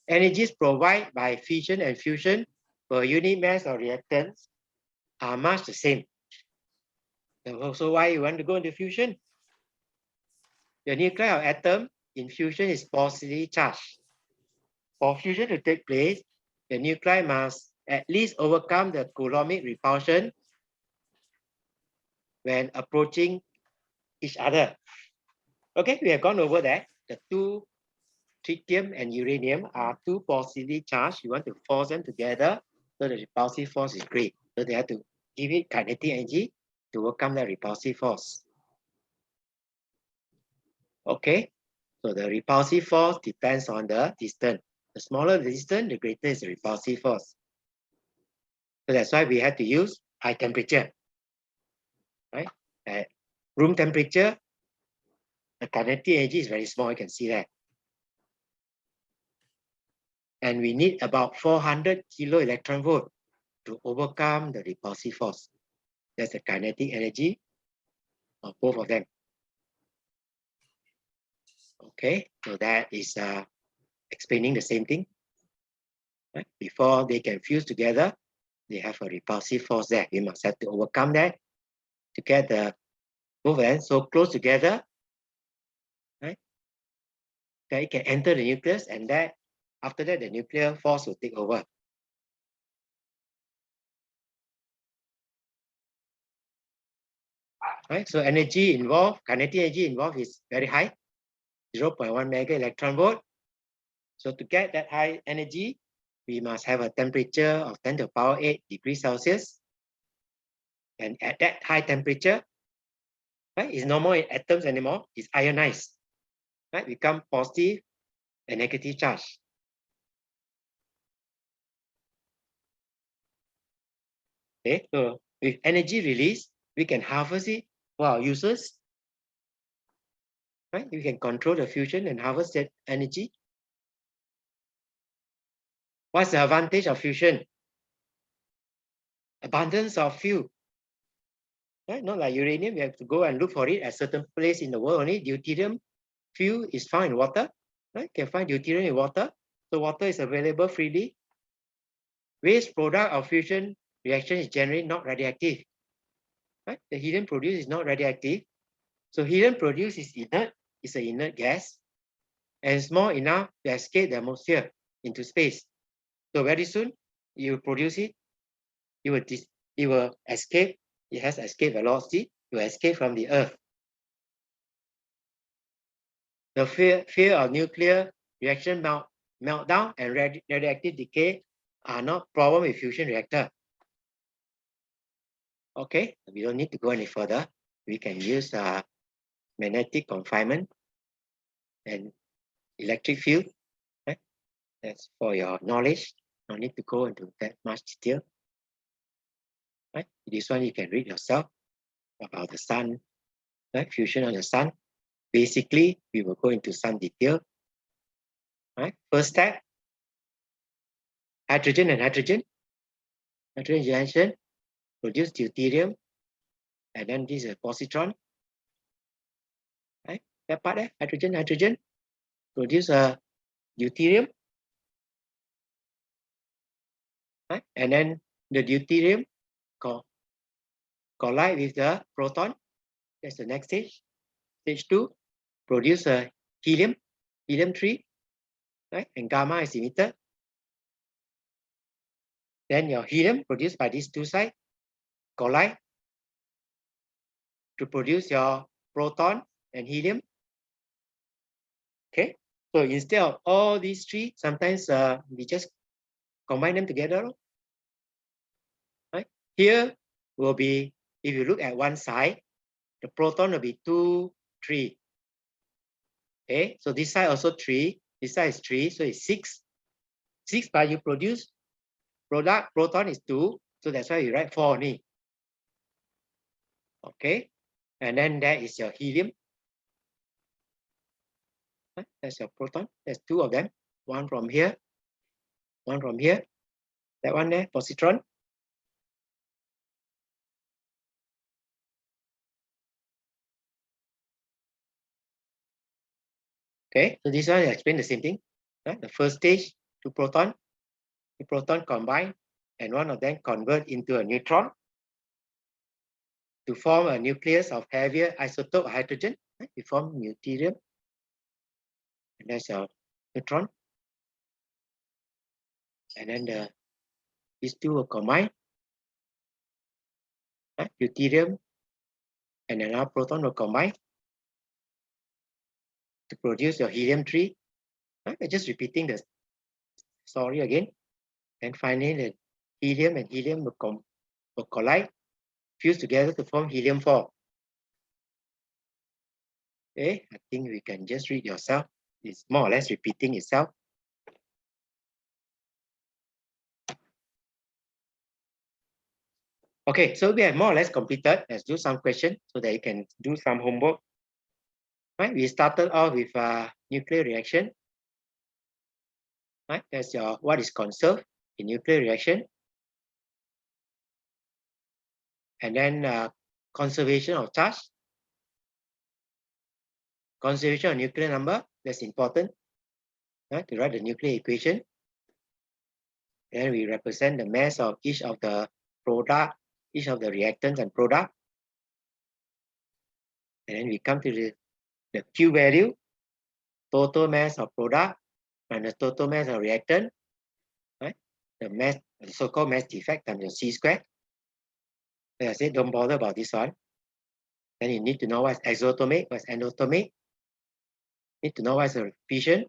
Energies provided by fission and fusion per unit mass of reactants are much the same. So why you want to go into fusion? The nuclei of atom in fusion is positively charged. For fusion to take place, the nuclei must at least overcome the coulombic repulsion when approaching each other. Okay, we have gone over that. The two tritium and uranium are two positively charged. You want to force them together, so the repulsive force is great. So they have to give it kinetic energy to overcome the repulsive force. Okay, so the repulsive force depends on the distance. The smaller the distance, the greater is the repulsive force. So that's why we had to use high temperature. Right? At room temperature, the kinetic energy is very small, you can see that. And we need about 400 kilo electron volt to overcome the repulsive force. That's the kinetic energy of both of them. Okay, so that is explaining the same thing. Right? Before they can fuse together, they have a repulsive force there. We must have to overcome that to get the both ends so close together, right? That it can enter the nucleus, and that after that the nuclear force will take over. Right? So energy involved, kinetic energy involved is very high, 0.1 mega electron volt. So to get that high energy, we must have a temperature of 10 to the power 8 degrees Celsius. And at that high temperature, right, it's no more in atoms anymore, it's ionized, right? Become positive and negative charge. Okay, so With energy release, we can harvest it for our users. Right? We can control the fusion and harvest that energy. What's the advantage of fusion? Abundance of fuel. Right? Not like uranium, you have to go and look for it at certain place in the world only. Deuterium fuel is found in water. Right? You can find deuterium in water. So water is available freely. Waste product of fusion reaction is generally not radioactive. Right? The helium produced is not radioactive. So helium produced is inert, it's an inert gas, and small enough to escape the atmosphere into space. So very soon, you produce it, it will escape, it has escape velocity, it will escape from the Earth. The fear of nuclear reaction meltdown and radioactive decay are not problem with fusion reactor. Okay, we don't need to go any further. We can use magnetic confinement and electric field. Right? That's for your knowledge. No need to go into that much detail. Right? This one you can read yourself about the sun, right? Fusion on the sun. Basically, we will go into some detail. Right? First step, hydrogen and hydrogen. Hydrogen reaction produce deuterium, and then this is a positron. Right? That part there, hydrogen, hydrogen, produce a deuterium. Right? And then the deuterium collide with the proton. That's the next stage. Stage 2, produce a helium, helium-3, right? And gamma is emitted. Then your helium produced by these two sides collide to produce your proton and helium. Okay, so instead of all these three, sometimes we just combine them together. Right? Here will be, if you look at one side, the proton will be 2, 3. Okay, so this side also 3, this side is 3, so it's 6. 6, but you produce product, proton is 2, so that's why you write 4 only. Okay, and then that is your helium. That's your proton. There's 2 of them. One from here, one from here. That one there, positron. Okay, so this one I explain the same thing. Right? The first stage, 2 proton, the proton combine, and one of them convert into a neutron to form a nucleus of heavier isotope of hydrogen. Right? You form deuterium, and that's your neutron. And then these two will combine. Right? Deuterium and another proton will combine to produce your helium-3. Right? We're just repeating the story again. And finally, the helium and helium will collide, fuse together to form helium-4. Okay, I think we can just read yourself. It's more or less repeating itself. Okay, so we have more or less completed. Let's do some questions so that you can do some homework. Right, we started off with nuclear reaction. Right, that's your what is conserved in nuclear reaction. And then conservation of charge. Conservation of nuclear number, that's important. Right, to write the nuclear equation. Then we represent the mass of each of the product, each of the reactants and product. And then we come to the Q value, total mass of product and the total mass of reactant, right? The mass, the so-called mass defect times your C squared. Like I said, don't bother about this one. Then you need to know what's exothermic, what's endothermic. Need to know what's a fission,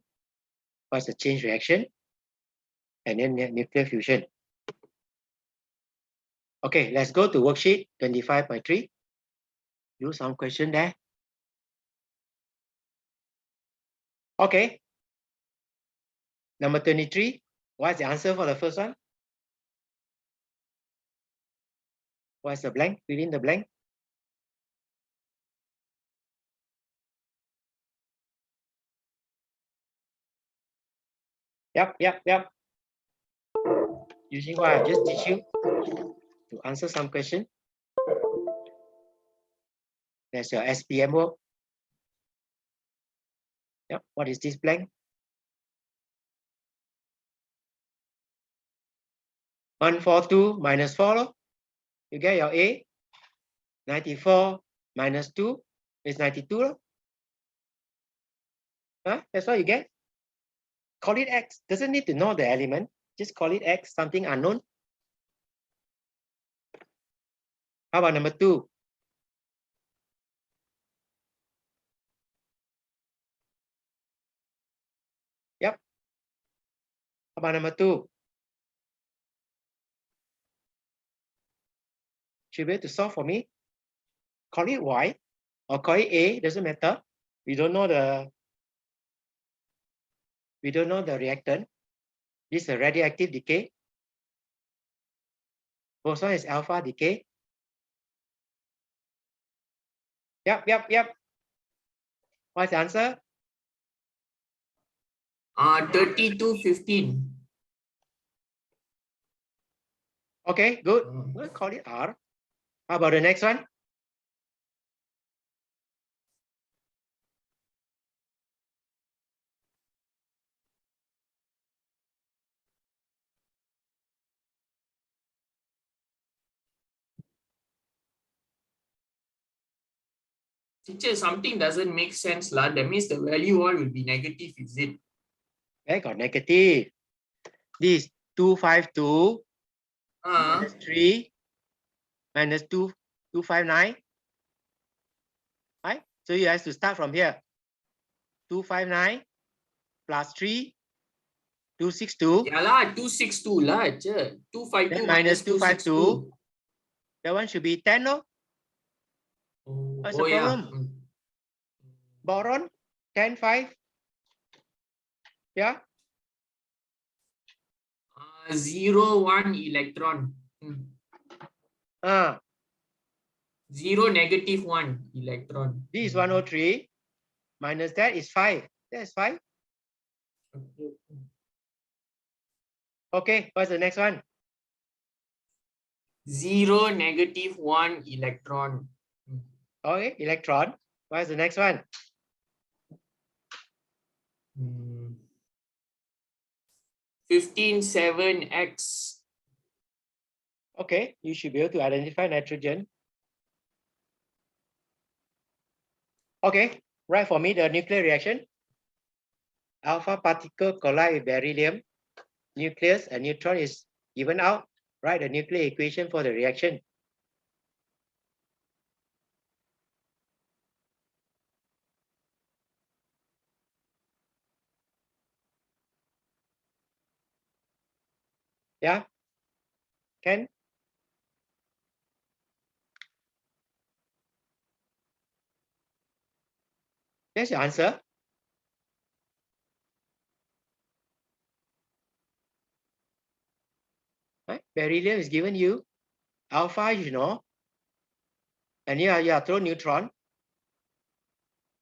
what's a chain reaction, and then nuclear fusion. Okay, let's go to worksheet 25.3. Do some question there. Okay. Number 23. What's the answer for the first one? What's the blank? Fill in the blank. Yep. Using what I just teach you to answer some question. That's your SPM work. Yep. What is this blank? 142 minus 4. Lo. You get your A. 94 minus 2 is 92. Lo. Huh? That's what you get. Call it X. Doesn't need to know the element. Just call it X, something unknown. How about number 2? Yep. How about number 2? Should be able to solve for me. Call it Y or call it A, doesn't matter. We don't know the reactant. This is a radioactive decay. Boson is alpha decay. Yep. What's the answer? 3215. Okay, good. We'll call it R. How about the next one? Teacher, something doesn't make sense, lah. That means the value all will be negative, is it? Okay, got negative. This 252 minus 3 minus 259. Right? So you have to start from here. 259 plus 3, 262. Yeah lah, 262 lah. 252 Then minus 262. That one should be 10, no? What's the problem? Yeah. Boron, 10, 5. Yeah? 0, 1 electron. 0, negative 1 electron. This is 103. Minus that is 5. That's 5. Okay, what's the next one? 0, negative 1 electron. Okay, electron. What's the next one? 15.7x. Okay, you should be able to identify nitrogen. Okay, write for me the nuclear reaction. Alpha particle collide with beryllium. Nucleus and neutron is given out. Write the nuclear equation for the reaction. Yeah? Can? That's your answer. Right? Beryllium is given you. Alpha, you know. And here you are throw neutron.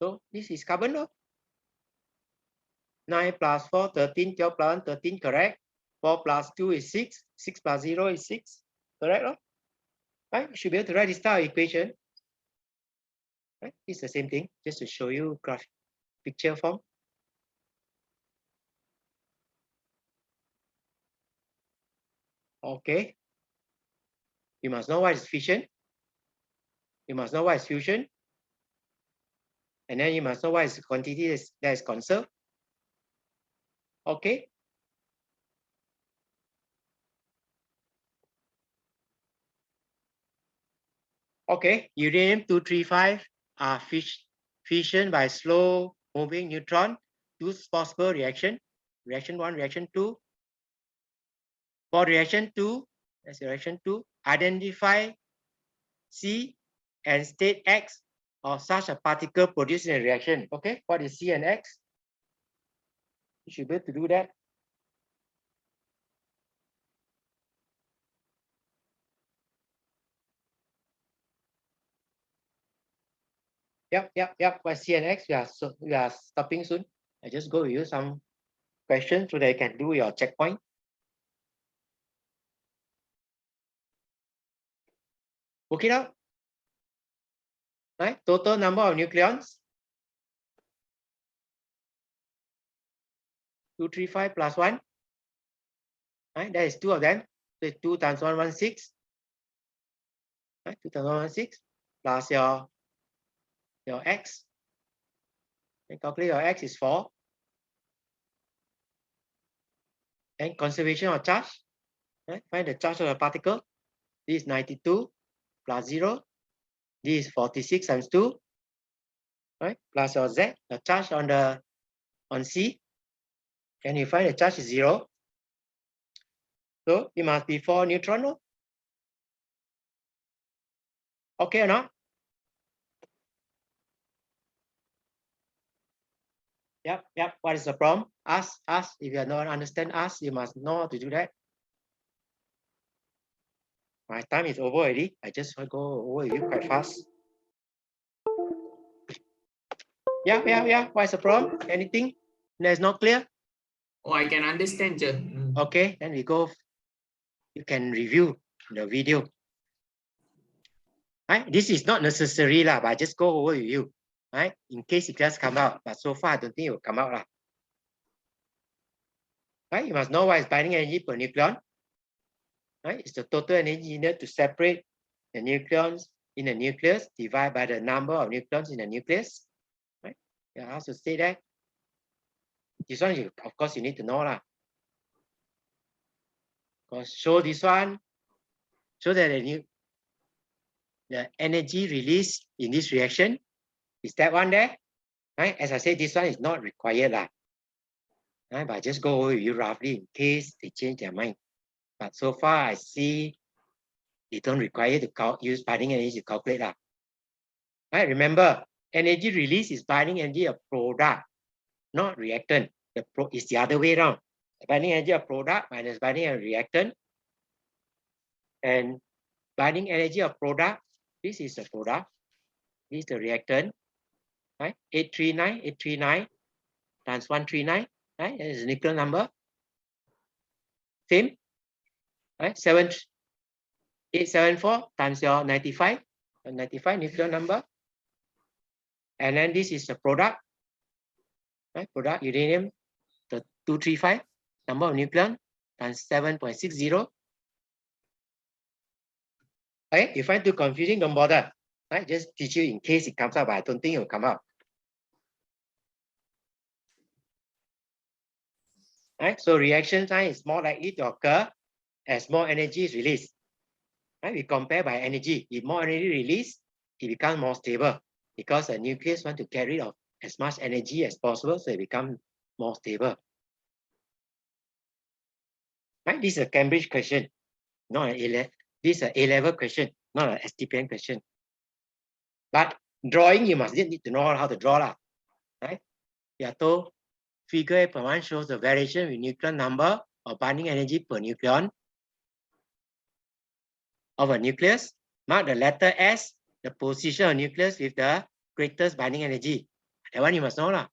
So this is carbon, no? 9 plus 4, 13, 12 plus 1, 13, correct? 4 plus 2 is 6. 6 plus 0 is 6. Correct, no? Right? You should be able to write this style equation. Right? It's the same thing, just to show you graph picture form. Okay. You must know what is fission. You must know what is fusion. And then you must know what is quantity that is conserved. Okay. Okay, uranium-235 are fission by slow moving neutron. Two possible reaction. Reaction 1, reaction 2. For reaction 2, that's reaction 2, identify C and state X of such a particle produced in a reaction. Okay, what is C and X? You should be able to do that. Yep. For C and X, we are stopping soon. I just go with you some questions so that you can do your checkpoint. Work it out. Right? Total number of nucleons. 235 plus 1. Right? There is 2 of them. So 2 times 1, 16. Right? 2 times 1, 16. Plus your X. And calculate your X is 4. And conservation of charge. Right? Find the charge of the particle. This is 92 plus 0. This is 46 times 2. Right? Plus your Z, the charge on C. And you find the charge is 0. So it must be 4 neutron. No? Okay or not? Yep. What is the problem? Ask. If you don't understand, ask. You must know how to do that. My time is over already. I just want to go over with you quite fast. Yeah. What is the problem? Anything that's not clear? Oh, I can understand, sir. Okay, then we go. You can review the video. Right? This is not necessary lah, but I just go over with you. Right? In case it does come out, but so far I don't think it will come out lah. Right? You must know what is binding energy per nucleon. Right? It's the total energy needed to separate the nucleons in the nucleus divided by the number of nucleons in the nucleus. Right? You have to say that. This one, of course, you need to know lah. Because show this one, show that the energy released in this reaction is that one there. Right? As I said, this one is not required lah. Right? But I just go over with you roughly in case they change their mind. But so far, I see they don't require to use binding energy to calculate lah. Right? Remember, energy release is binding energy of product, not reactant. It's the other way around. Binding energy of product minus binding energy of reactant. And binding energy of product, this is the product, this is the reactant, right? 839 times 139, right? That is the nucleon number. Same, right? 874 times your 95 nucleon number. And then this is the product, right? Product uranium, the 235 number of nucleon times 7.60. Okay, if you find too confusing, don't bother. Right? Just teach you in case it comes out, but I don't think it will come out. Right? So reaction time is more likely to occur as more energy is released. Right? We compare by energy. If more energy released, it becomes more stable because the nucleus want to carry off as much energy as possible, so it becomes more stable. Right? This is a Cambridge question, not an A-level. This is an A-level question, not an STPM question. But drawing, you must need to know how to draw lah. Right? You are told figure 8.1 shows the variation with nucleon number or binding energy per nucleon of a nucleus. Mark the letter S, the position of nucleus with the greatest binding energy. That one you must know lah.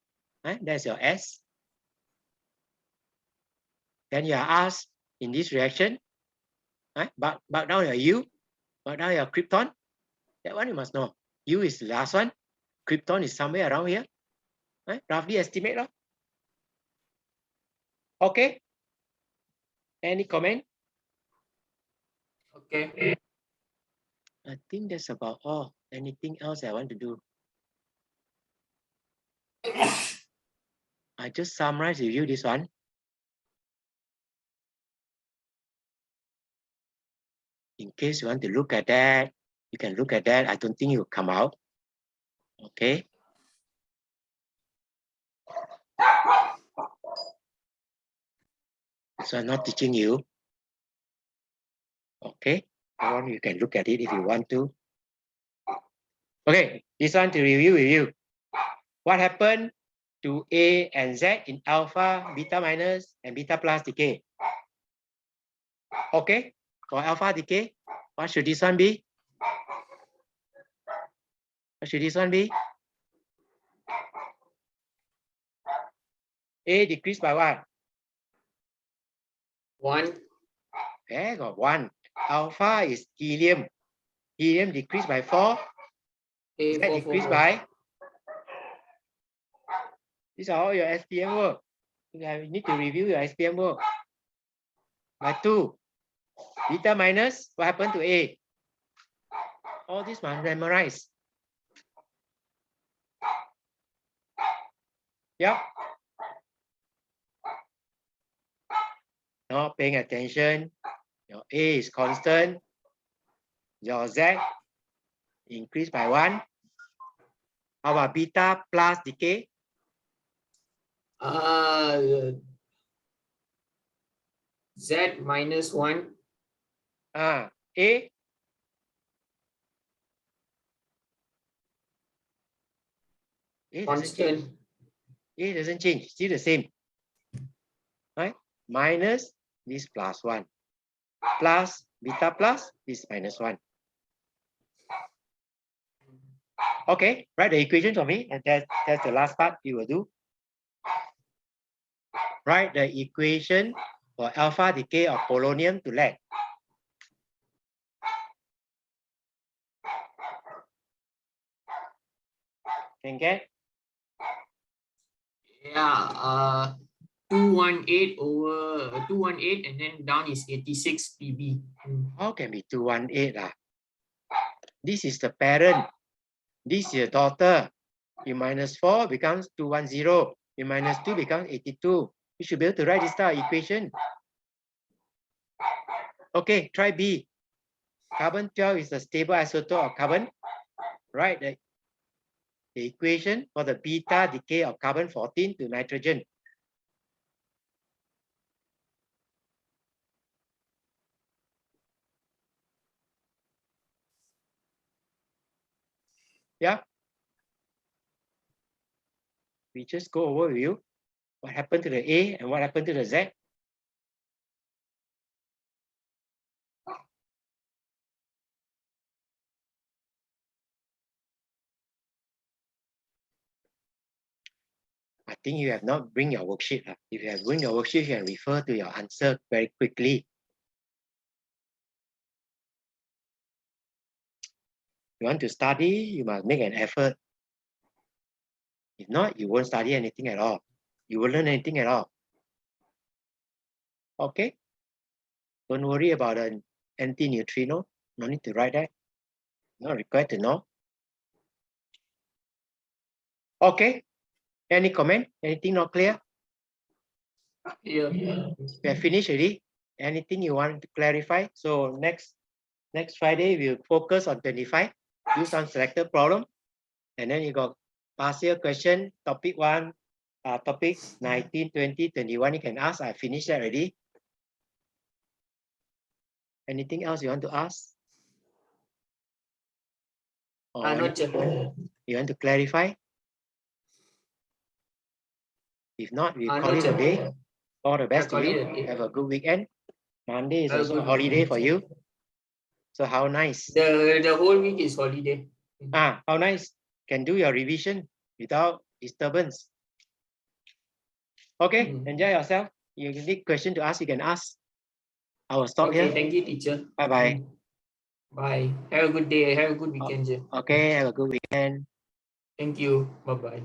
Right? That's your S. Then you are asked in this reaction, right? But down your U, but down your krypton. That one you must know. U is the last one. Krypton is somewhere around here. Right? Roughly estimate lah. Okay. Any comment? Okay. I think that's about all. Anything else I want to do? I just summarize with you this one. In case you want to look at that, you can look at that. I don't think it will come out. Okay. So I'm not teaching you. Okay. You can look at it if you want to. Okay. This one to review with you. What happened to A and Z in alpha, beta minus, and beta plus decay? Okay. For alpha decay, what should this one be? What should this one be? A decreased by what? 1. There got 1. Alpha is helium. Helium decreased by 4. A Z 4, 4, decreased 4. by. These are all your STM work. You need to review your STM work. By 2. Beta minus, what happened to A? All this must memorize. Yep. Not paying attention. Your A is constant. Your Z increased by 1. How about beta plus decay? Z minus 1. A. A doesn't change. Constant. A doesn't change. Still the same. Right? Minus this plus 1. Plus beta plus this minus 1. Okay, write the equation for me, and that's the last part you will do. Write the equation for alpha decay of polonium to lead. Can get? Yeah, 218 over 218 and then down is 86 PB. How can be 218? This is the parent. This is your daughter. You minus 4 becomes 210. You minus 2 becomes 82. You should be able to write this type of equation. Okay, try B. Carbon 12 is a stable isotope of carbon. Write the equation for the beta decay of carbon 14 to nitrogen. Yeah. We just go over with you what happened to the A and what happened to the Z. I think you have not bring your worksheet. If you have bring your worksheet, you can refer to your answer very quickly. You want to study, you must make an effort. If not, you won't study anything at all. You won't learn anything at all. Okay? Don't worry about an anti-neutrino. No need to write that. Not required to know. Okay? Any comment? Anything not clear? Yeah. We have finished already. Anything you want to clarify? So next Friday, we'll focus on 25. Do some selected problem. And then you got past year question, topic 1, topics 19, 20, 21. You can ask. I finished that already. Anything else you want to ask? Or Not yet. you want to clarify? If not, we'll call Not it a yet. day. All the best to call it you. a day. Have a good weekend. Monday is Have a also a good holiday weekend. for you. So how nice. The whole week is holiday. How nice. Can do your revision without disturbance. Okay, enjoy yourself. You need question to ask, you can ask. I will stop here. Thank you, teacher. Bye-bye. Bye. Have a good day. Have a good weekend. Okay, have a good weekend. Thank you. Bye-bye.